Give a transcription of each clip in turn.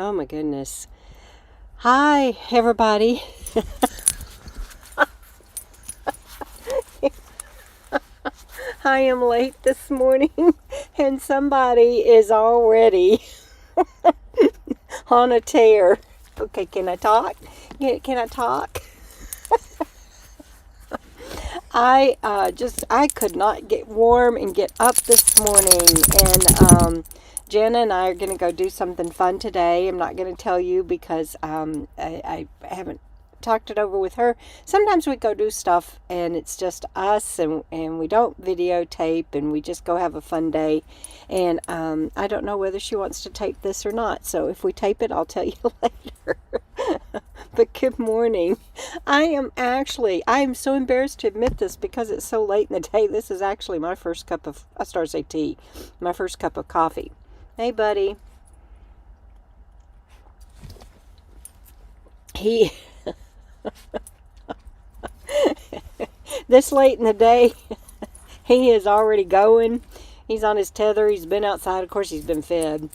Oh my goodness. Hi, everybody. I am late this morning and somebody is already on a tear. Okay, can I talk? Can I talk? I could not get warm and get up this morning, and Jenna and I are going to go do something fun today. I'm not going to tell you because I haven't talked it over with her. Sometimes we go do stuff and it's just us, and we don't videotape, and we just go have a fun day. And I don't know whether she wants to tape this or not, so if we tape it, I'll tell you later. But good morning. I am so embarrassed to admit this because it's so late in the day. This is actually my first cup of, I started to say tea, my first cup of coffee. Hey, buddy. This late in the day, he is already going. He's on his tether. He's been outside. Of course, he's been fed.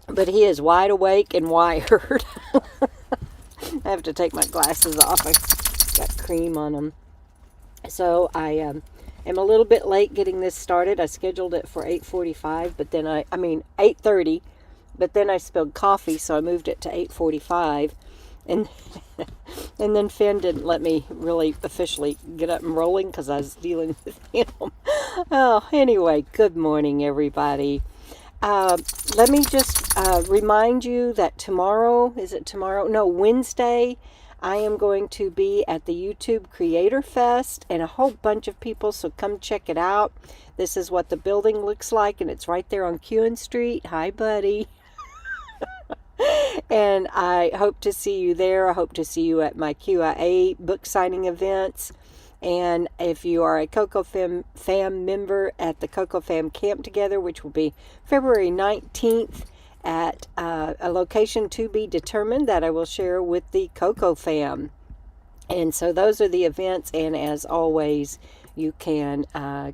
But he is wide awake and wired. I have to take my glasses off. I got cream on them. So I am a little bit late getting this started. I scheduled it for 8:45, but then 8:30, but then I spilled coffee, so I moved it to 8:45. And and then Finn didn't let me really officially get up and rolling because I was dealing with him. Oh, anyway, good morning, everybody. Let me just remind you that tomorrow, is it tomorrow? No, Wednesday, I am going to be at the YouTube Creator Fest, and a whole bunch of people, so come check it out. This is what the building looks like, and it's right there on Kewen Street. Hi, buddy. And I hope to see you there. I hope to see you at my QIA book signing events. And if you are a Coco Fam member at the Coco Fam Camp Together, which will be February 19th at a location to be determined that I will share with the Coco Fam. And so those are the events. And as always, you can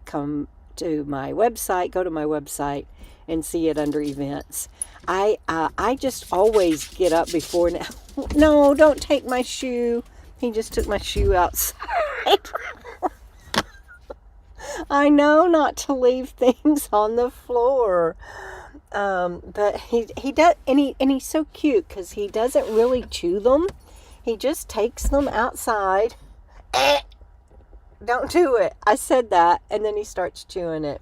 come to my website, go to my website, and see it under events. I just always get up before now. No, don't take my shoe. He just took my shoe outside. I know not to leave things on the floor. But he does, and he's so cute because he doesn't really chew them. He just takes them outside. Don't do it. I said that, and then he starts chewing it.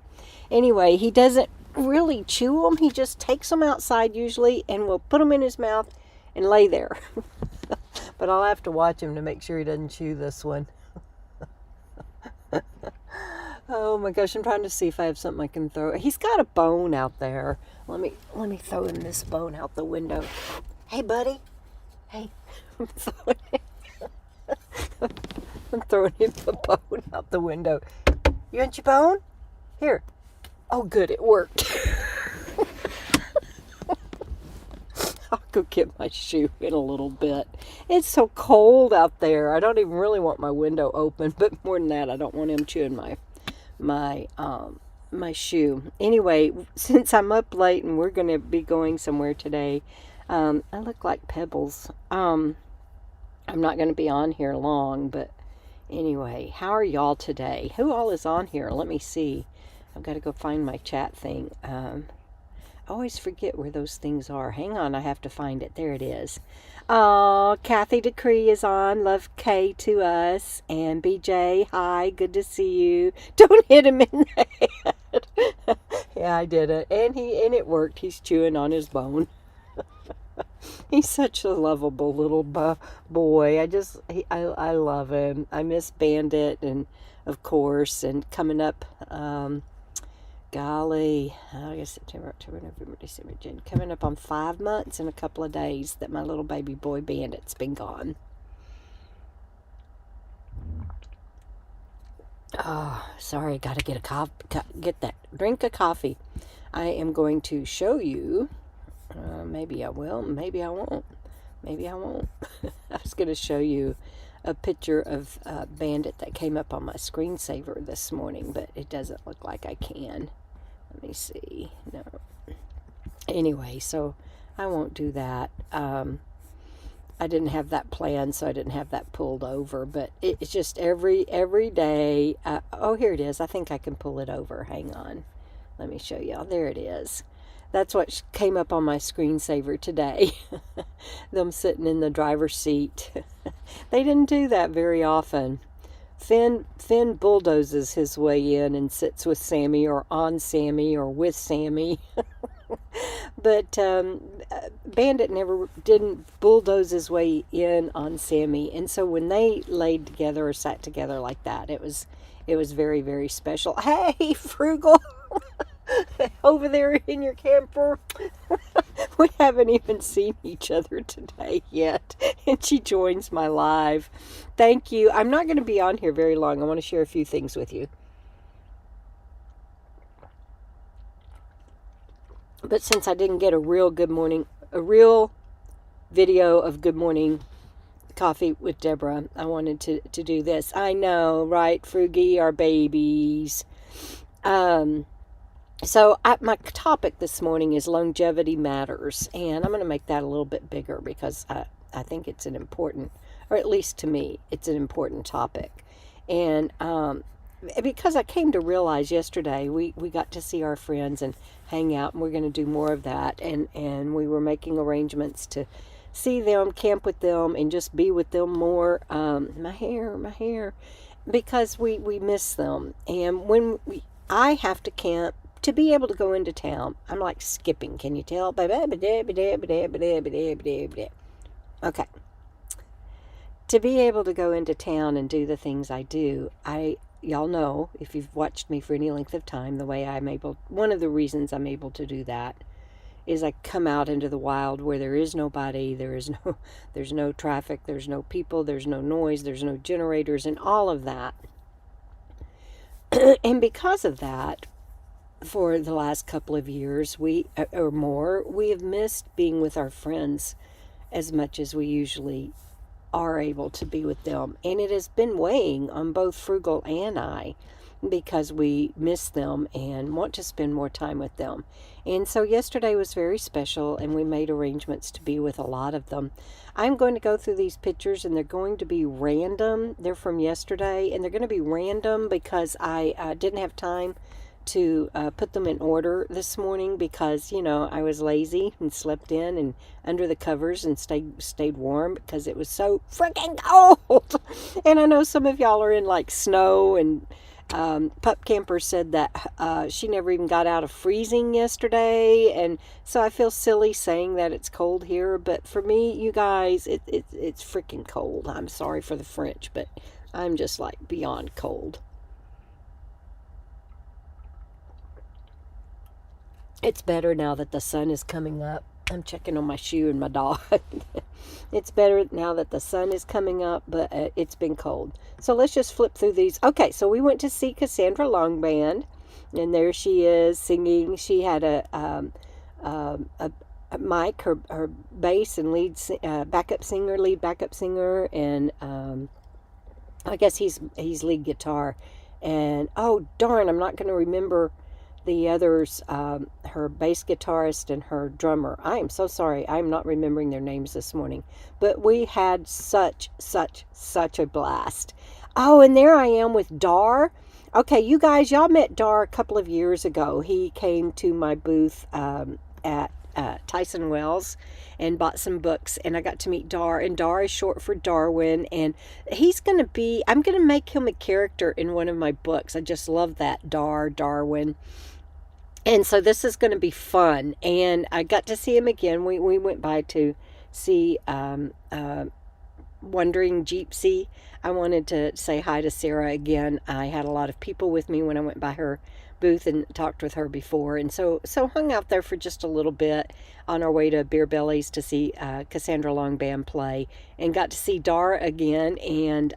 Anyway, he doesn't really chew them. He just takes them outside usually and will put them in his mouth and lay there. But I'll have to watch him to make sure he doesn't chew this one. Oh my gosh, I'm trying to see if I have something I can throw. He's got a bone out there. Let me throw him this bone out the window. Hey, buddy. Hey. I'm throwing him a bone out the window. You want your bone? Here. Oh, good, it worked. I'll go get my shoe in a little bit. It's so cold out there. I don't even really want my window open, but more than that, I don't want him chewing my shoe. Anyway, since I'm up late and we're going to be going somewhere today, I look like Pebbles. I'm not going to be on here long, but anyway, how are y'all today? Who all is on here? Let me see. I've got to go find my chat thing. I always forget where those things are. Hang on, I have to find it. There it is. Oh, Kathy Decree is on. Love K to us. And BJ, hi, good to see you. Don't hit him in the head. Yeah, I did it. And it worked. He's chewing on his bone. He's such a lovable little boy. I love him. I miss Bandit, and of course, and coming up, golly, August, September, October, November, December, January. Coming up on 5 months and a couple of days that my little baby boy Bandit's been gone. Oh, sorry, got to get drink a coffee. I am going to show you. Maybe I will. Maybe I won't. Maybe I won't. I was going to show you a picture of Bandit that came up on my screensaver this morning, but it doesn't look like I can. Let me see. No. Anyway, so I won't do that. I didn't have that planned, so I didn't have that pulled over. But it's just every day. Oh, here it is. I think I can pull it over. Hang on. Let me show y'all. There it is. That's what came up on my screensaver today. Them sitting in the driver's seat. They didn't do that very often. Finn bulldozes his way in and sits with Sammy or on Sammy or with Sammy. But Bandit never didn't bulldoze his way in on Sammy. And so when they laid together or sat together like that, it was very, very special. Hey, Frugal! Over there in your camper. We haven't even seen each other today yet, and she joins my live. Thank you. I'm not going to be on here very long. I want to share a few things with you. But since I didn't get a real video of Good Morning Coffee with Deborah, I wanted to do this. I know, right, Frugy, our babies. So my topic this morning is longevity matters, and I'm going to make that a little bit bigger because I think it's an important, or at least to me, it's an important topic. And because I came to realize yesterday, we got to see our friends and hang out, and we're going to do more of that, and we were making arrangements to see them, camp with them, and just be with them more. My hair, because we miss them. And when I have to camp, to be able to go into town, I'm like skipping. Can you tell? Okay. To be able to go into town and do the things I do, y'all know, if you've watched me for any length of time, one of the reasons I'm able to do that is I come out into the wild where there is nobody, there's no traffic, there's no people, there's no noise, there's no generators, and all of that. And because of that, for the last couple of years, we have missed being with our friends as much as we usually are able to be with them. And it has been weighing on both Frugal and I because we miss them and want to spend more time with them. And so yesterday was very special, and we made arrangements to be with a lot of them. I'm going to go through these pictures, and they're going to be random. They're from yesterday, and they're going to be random because I didn't have time to put them in order this morning because, I was lazy and slept in and under the covers and stayed warm because it was so freaking cold. And I know some of y'all are in like snow, and Pup Camper said that she never even got out of freezing yesterday, and so I feel silly saying that it's cold here, but for me, you guys, it's freaking cold. I'm sorry for the French, but I'm just like beyond cold. It's better now that the sun is coming up. I'm checking on my shoe and my dog. It's better now that the sun is coming up, but it's been cold. So let's just flip through these. Okay, so we went to see Cassandra Longband, and there she is singing. She had a mic, her bass and lead backup singer, and I guess he's lead guitar. And oh darn, I'm not going to remember the others, her bass guitarist and her drummer. I am so sorry. I'm not remembering their names this morning. But we had such a blast. Oh, and there I am with Dar. Okay, you guys, y'all met Dar a couple of years ago. He came to my booth at Tyson Wells and bought some books, and I got to meet Dar, and Dar is short for Darwin, and I'm going to make him a character in one of my books. I just love that, Darwin. And so this is going to be fun. And I got to see him again. We went by to see Wandering Gypsy. I wanted to say hi to Sarah again. I had a lot of people with me when I went by her booth and talked with her before. And so hung out there for just a little bit on our way to Beer Bellies to see Cassandra Longband play. And got to see Dar again. And,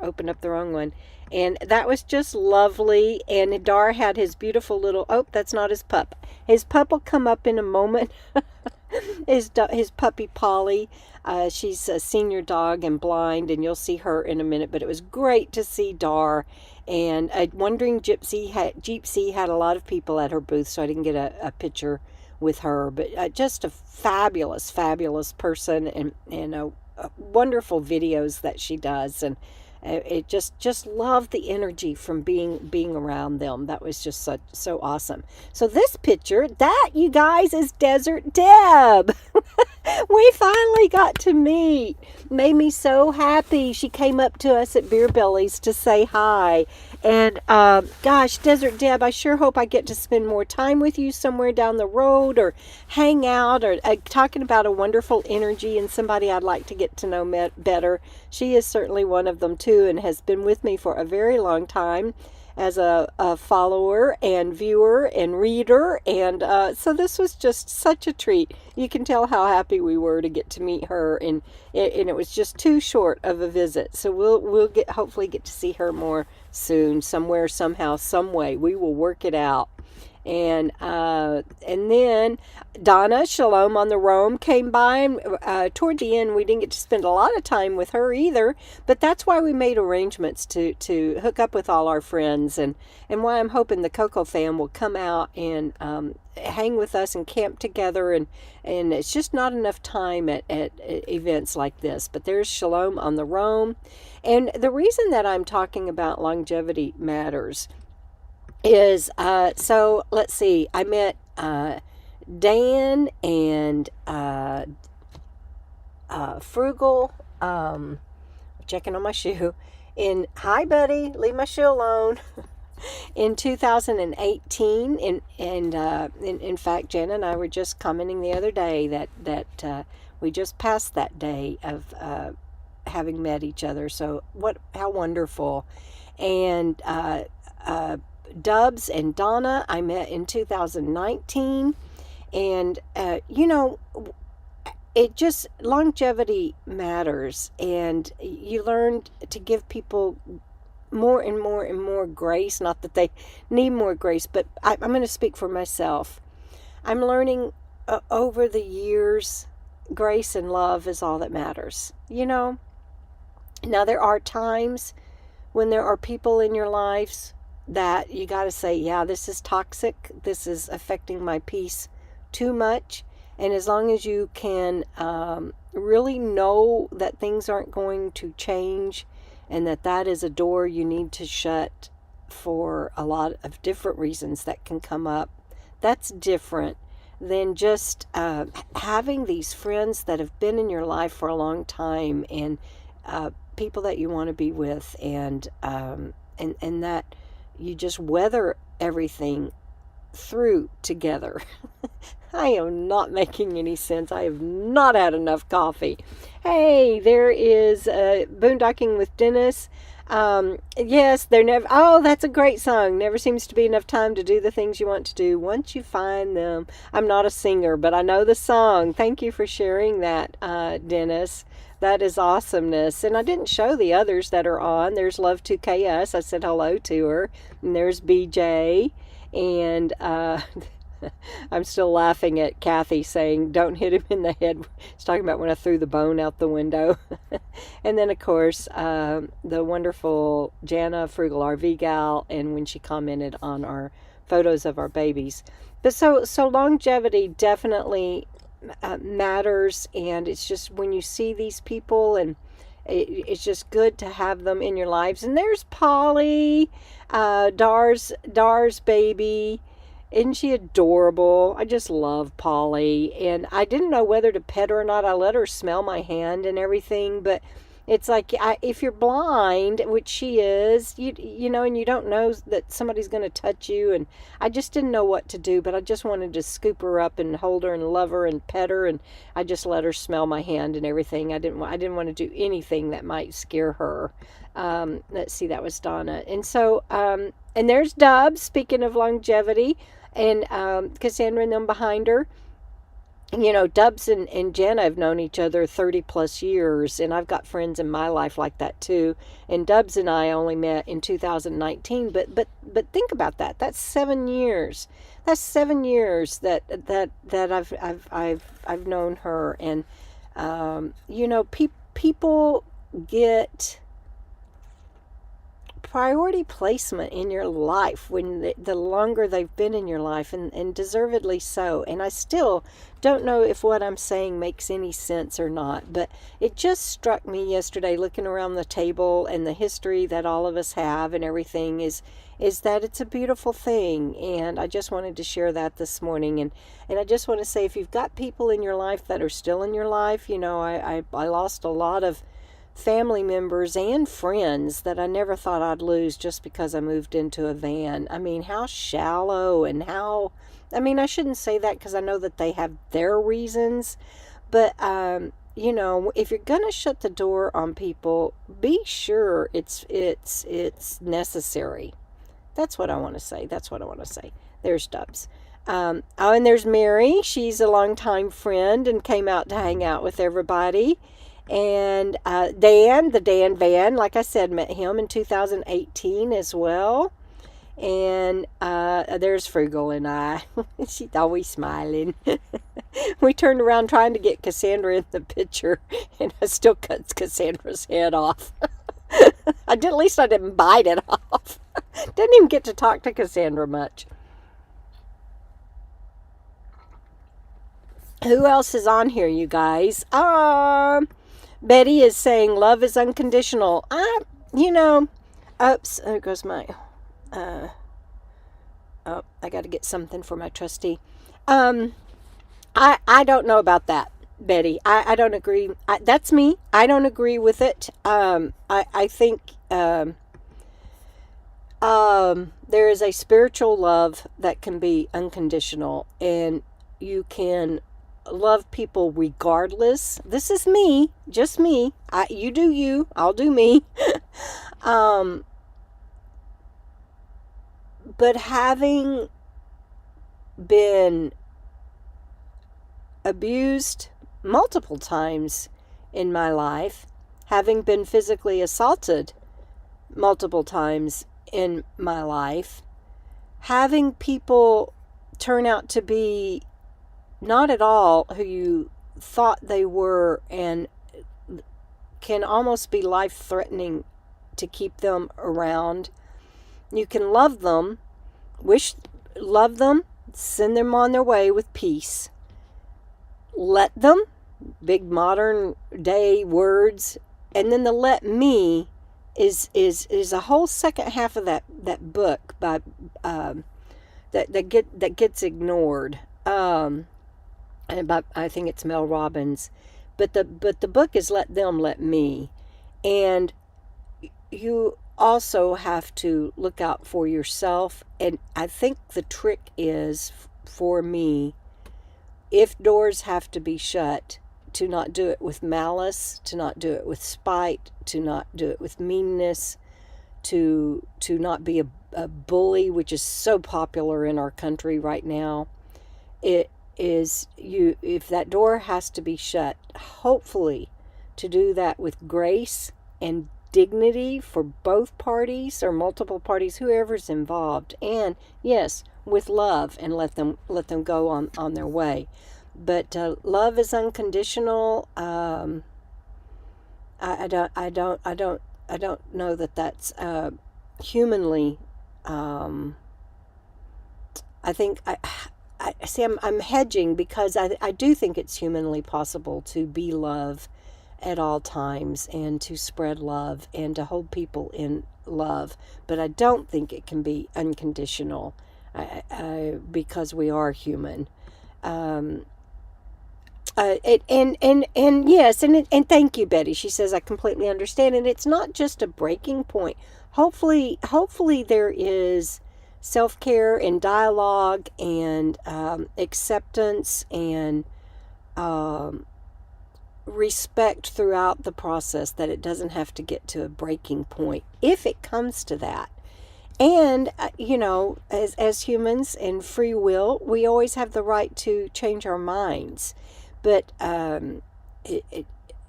opened up the wrong one. And that was just lovely. And Dar had his beautiful little, that's not his pup. His pup will come up in a moment. his puppy Polly. She's a senior dog and blind, and you'll see her in a minute. But it was great to see Dar. And Wandering Gypsy had a lot of people at her booth, so I didn't get a picture with her, but just a fabulous, fabulous person, and wonderful videos that she does, and it just loved the energy from being around them. That was just so awesome. So this picture, that, you guys, is Desert Deb. We finally got to meet. Made me so happy. She came up to us at Beer Bellies to say hi. And gosh, Desert Deb, I sure hope I get to spend more time with you somewhere down the road, or hang out, or talking about a wonderful energy and somebody I'd like to get to know better. She is certainly one of them too, and has been with me for a very long time as a follower and viewer and reader, and so this was just such a treat. You can tell how happy we were to get to meet her, and it was just too short of a visit. So we'll hopefully get to see her more soon, somewhere, somehow, some way. We will work it out. And then Donna Shalom on the Roam came by, and toward the end we didn't get to spend a lot of time with her either, but that's why we made arrangements to hook up with all our friends, and why I'm hoping the Coco fam will come out and hang with us and camp together, and it's just not enough time at events like this. But there's Shalom on the Roam. And the reason that I'm talking about longevity matters is, so let's see, I met Dan and Frugal, checking on my shoe, hi buddy, leave my shoe alone, in 2018, and in fact, Jen and I were just commenting the other day that we just passed that day of having met each other. So how wonderful. And Dubs and Donna I met in 2019, and it just, longevity matters, and you learn to give people more and more and more grace. Not that they need more grace, but I'm going to speak for myself. I'm learning over the years, grace and love is all that matters. Now there are times when there are people in your lives that you got to say, yeah, this is toxic, this is affecting my peace too much. And as long as you can really know that things aren't going to change, and that is a door you need to shut for a lot of different reasons that can come up, that's different than just having these friends that have been in your life for a long time, and people that you want to be with, and that you just weather everything through together. I am not making any sense. I have not had enough coffee. Hey, there is Boondocking with Dennis. Yes, that's a great song. Never seems to be enough time to do the things you want to do once you find them. I'm not a singer, but I know the song. Thank you for sharing that, Dennis. That is awesomeness. And I didn't show the others that are on. There's Love 2KS. I said hello to her. And there's BJ. And I'm still laughing at Kathy saying, don't hit him in the head. She's talking about when I threw the bone out the window. And then, of course, the wonderful Jana, Frugal RV Gal, and when she commented on our photos of our babies. But so longevity definitely matters, and it's just when you see these people, and it's just good to have them in your lives. And there's Polly, Dar's baby. Isn't she adorable? I just love Polly, and I didn't know whether to pet her or not. I let her smell my hand and everything, but it's like, if you're blind, which she is, you know, and you don't know that somebody's going to touch you, and I just didn't know what to do, but I just wanted to scoop her up and hold her and love her and pet her, and I just let her smell my hand and everything. I didn't want to do anything that might scare her. Let's see, that was Donna. And so, and there's Dubs, speaking of longevity, and Cassandra and them behind her. You know, Dubs and Jenna have known each other 30 plus years, and I've got friends in my life like that too. And Dubs and I only met in 2019, but think about that. That's 7 years. That's 7 years that I've known her, and you know, people get priority placement in your life when the longer they've been in your life, and deservedly so. And I still don't know if what I'm saying makes any sense or not, but it just struck me yesterday looking around the table and the history that all of us have and everything is that it's a beautiful thing. And I just wanted to share that this morning. And I just want to say, if you've got people in your life that are still in your life, I lost a lot of family members and friends that I never thought I'd lose just because I moved into a van. I mean, how shallow and how, I shouldn't say that because I know that they have their reasons, but, if you're going to shut the door on people, be sure it's necessary. That's what I want to say. There's Stubbs. And there's Mary. She's a longtime friend and came out to hang out with everybody. And Dan, the Dan Van, like I said, met him in 2018 as well. And there's Frugal and I. She's always smiling. We turned around trying to get Cassandra in the picture, and I still cut Cassandra's head off. At least I didn't bite it off. Didn't even get to talk to Cassandra much. Who else is on here, you guys? Betty is saying love is unconditional. Oops, there goes my, I got to get something for my trustee. I don't know about that, Betty. I don't agree. That's me. I don't agree with it. I think, there is a spiritual love that can be unconditional, and you can love people regardless. This is me, just me. You do you, I'll do me. But having been abused multiple times in my life, having been physically assaulted multiple times in my life, having people turn out to be not at all who you thought they were, and can almost be life-threatening to keep them around. You can love them, love them, send them on their way with peace. Let them, big modern day words, and then the let me is a whole second half of that book by that gets ignored. And I think it's Mel Robbins, but the book is Let Them, Let Me. And you also have to look out for yourself. And I think the trick is, for me, if doors have to be shut, to not do it with malice, to not do it with spite, to not do it with meanness, to not be a bully, which is so popular in our country right now. If that door has to be shut, hopefully to do that with grace and dignity for both parties or multiple parties, whoever's involved, and yes, with love, and let them go on their way. But love is unconditional. I don't know that that's humanly. I think I see. I'm hedging because I do think it's humanly possible to be love at all times, and to spread love, and to hold people in love. But I don't think it can be unconditional, because we are human. And yes, and thank you, Betty. She says, I completely understand, and it's not just a breaking point. Hopefully there is self-care and dialogue and acceptance and respect throughout the process, that it doesn't have to get to a breaking point if it comes to that. And, as humans and free will, we always have the right to change our minds. But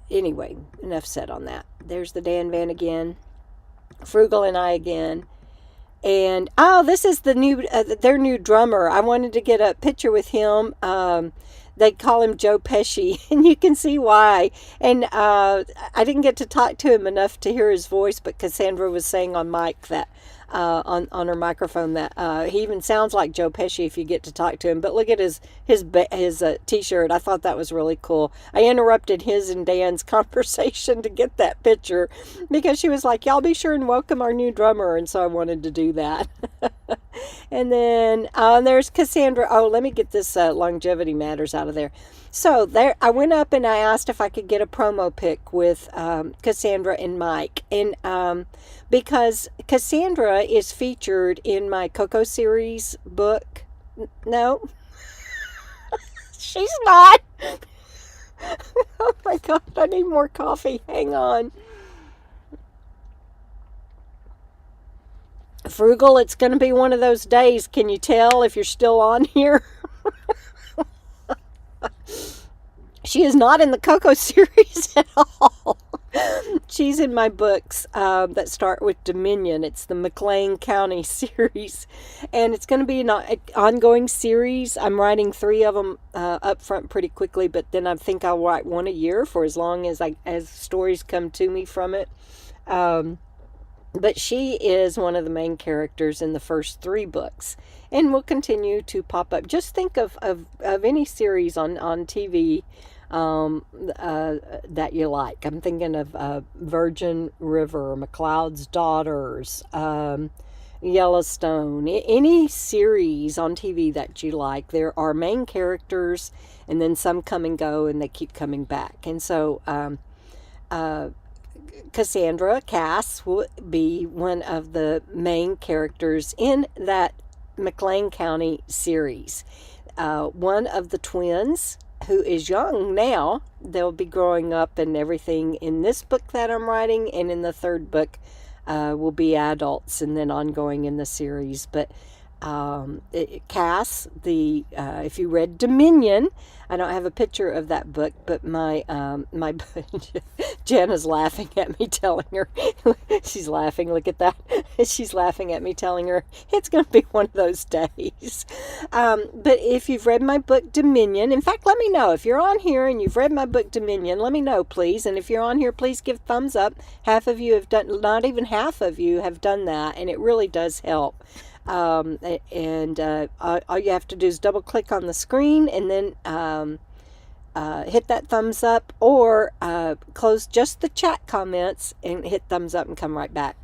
anyway, enough said on that. There's the Dan Van again. Frugal and I again. And oh, this is the new their new drummer. I wanted to get a picture with him. They call him Joe Pesci, and you can see why. And I didn't get to talk to him enough to hear his voice, but Cassandra was saying on mic that on her microphone that he even sounds like Joe Pesci if you get to talk to him. But look at his T-shirt. I thought that was really cool. I interrupted his and Dan's conversation to get that picture because she was like, "Y'all be sure and welcome our new drummer," and so I wanted to do that. And then there's Cassandra. Oh, let me get this Longevity Matters out of there. So there, I went up and I asked if I could get a promo pic with Cassandra and Mike. And because Cassandra is featured in my Coco series book. No, she's not. Oh my God, I need more coffee. Hang on. Frugal, it's going to be one of those days. Can you tell if you're still on here? She is not in the Coco series at all. She's in my books that start with Dominion. It's the McLean County series. And it's going to be an ongoing series. I'm writing 3 of them up front pretty quickly, but then I think I'll write 1 a year for as long as stories come to me from it. But she is one of the main characters in the first 3 books and will continue to pop up. Just think of any series on TV that you like. I'm thinking of Virgin River, McLeod's Daughters, Yellowstone, any series on TV that you like. There are main characters and then some come and go and they keep coming back. And so Cass will be one of the main characters in that McLean County series. One of the twins, who is young now, they'll be growing up and everything in this book that I'm writing, and in the 3rd book will be adults and then ongoing in the series. But Cass, if you read Dominion, I don't have a picture of that book, but my Jana's laughing at me telling her, she's laughing, look at that, she's laughing at me telling her it's going to be one of those days. But if you've read my book Dominion, in fact, let me know. If you're on here and you've read my book Dominion, let me know, please. And if you're on here, please give thumbs up. Half of you have done, not even half of you have done that, and it really does help. All you have to do is double click on the screen and then hit that thumbs up, or close just the chat comments and hit thumbs up and come right back.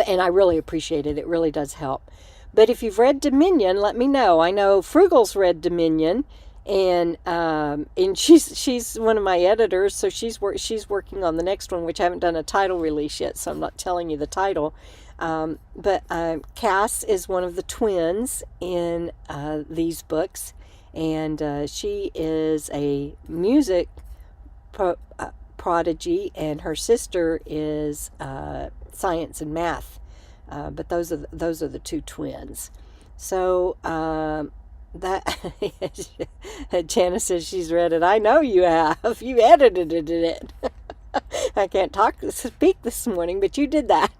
And I really appreciate it. It really does help. But if you've read Dominion, let me know. I know Frugal's read Dominion, and she's one of my editors, so she's working on the next one, which I haven't done a title release yet, so I'm not telling you the title. But Cass is one of the twins in these books, and she is a music prodigy, and her sister is science and math. But those are the 2 twins. So that Janice says she's read it. I know you have. You edited it. I can't speak this morning, but you did that.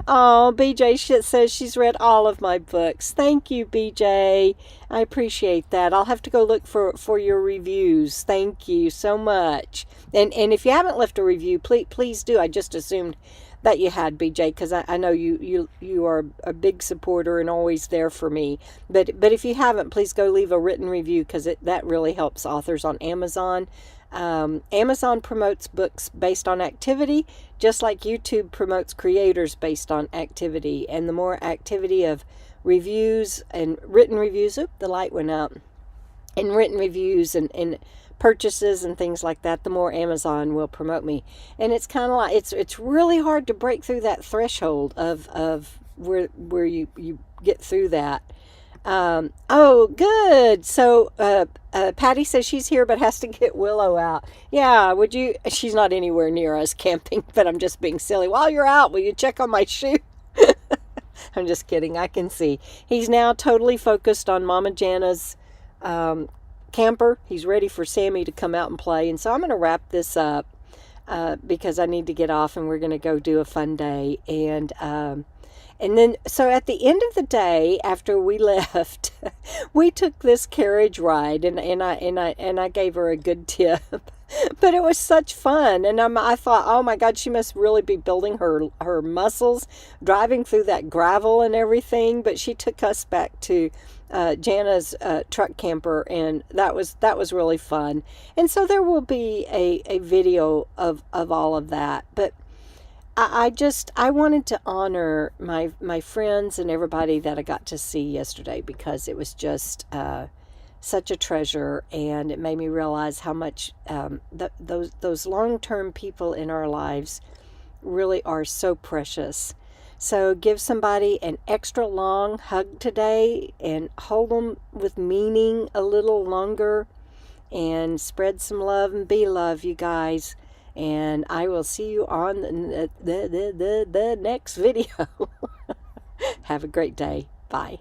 Oh, BJ says she's read all of my books. Thank you, BJ. I appreciate that. I'll have to go look for your reviews. Thank you so much. And if you haven't left a review, please do. I just assumed that you had, BJ, because I know you are a big supporter and always there for me. But if you haven't, please go leave a written review, because that really helps authors on Amazon. Amazon promotes books based on activity, just like YouTube promotes creators based on activity. And the more activity of reviews and written reviews, the light went out, and written reviews and purchases and things like that, the more Amazon will promote me. And it's kind of like, it's really hard to break through that threshold of where you get through that. Oh, good. So, Patty says she's here, but has to get Willow out. Yeah, would you? She's not anywhere near us camping, but I'm just being silly. While you're out, will you check on my shoe? I'm just kidding. I can see. He's now totally focused on Mama Jana's camper. He's ready for Sammy to come out and play. And so I'm going to wrap this up because I need to get off, and we're going to go do a fun day. And And then, so at the end of the day, after we left, we took this carriage ride, and I gave her a good tip. But it was such fun, and I thought, oh my God, she must really be building her muscles, driving through that gravel and everything. But she took us back to Jana's truck camper, and that was really fun. And so there will be a video of all of that. But I wanted to honor my friends and everybody that I got to see yesterday, because it was just such a treasure, and it made me realize how much those long-term people in our lives really are so precious. So give somebody an extra long hug today and hold them with meaning a little longer, and spread some love and be love, you guys. And I will see you on the next video. Have a great day. Bye.